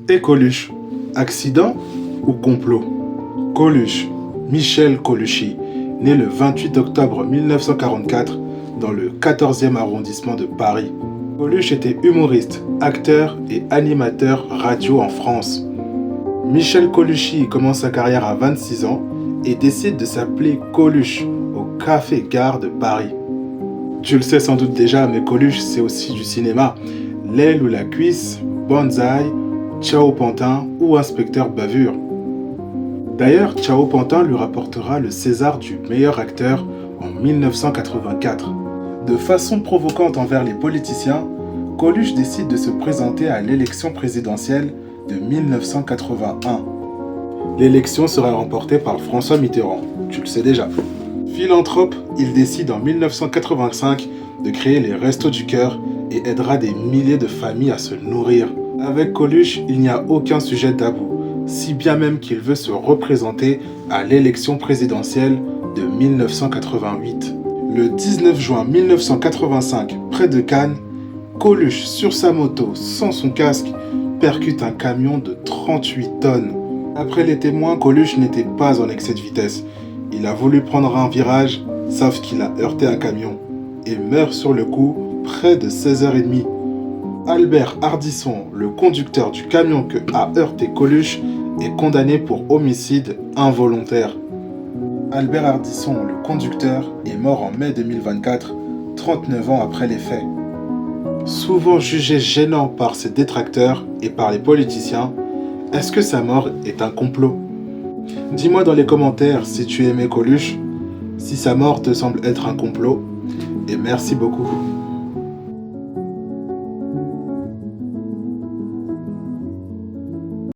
Et Coluche, accident ou complot? Coluche, Michel Coluchy, né le 28 octobre 1944 dans le 14e arrondissement de Paris. Coluche était humoriste, acteur et animateur radio en France. Michel Coluchy commence sa carrière à 26 ans et décide de s'appeler Coluche au Café Gare de Paris. Tu le sais sans doute déjà, mais Coluche c'est aussi du cinéma. L'aile ou la cuisse, Banzai, Ciao Pantin ou Inspecteur Bavure. D'ailleurs, Ciao Pantin lui rapportera le César du meilleur acteur en 1984. De façon provocante envers les politiciens, Coluche décide de se présenter à l'élection présidentielle de 1981. L'élection sera remportée par François Mitterrand, tu le sais déjà. Philanthrope, il décide en 1985 de créer les Restos du Cœur et aidera des milliers de familles à se nourrir. Avec Coluche, il n'y a aucun sujet tabou, si bien même qu'il veut se représenter à l'élection présidentielle de 1988. Le 19 juin 1985, près de Cannes, Coluche, sur sa moto, sans son casque, percute un camion de 38 tonnes. Après les témoins, Coluche n'était pas en excès de vitesse. Il a voulu prendre un virage, sauf qu'il a heurté un camion et meurt sur le coup près de 16h30. Albert Ardisson, le conducteur du camion que a heurté Coluche, est condamné pour homicide involontaire. Albert Ardisson, le conducteur, est mort en mai 2024, 39 ans après les faits. Souvent jugé gênant par ses détracteurs et par les politiciens, est-ce que sa mort est un complot? Dis-moi dans les commentaires si tu aimais Coluche, si sa mort te semble être un complot, et merci beaucoup.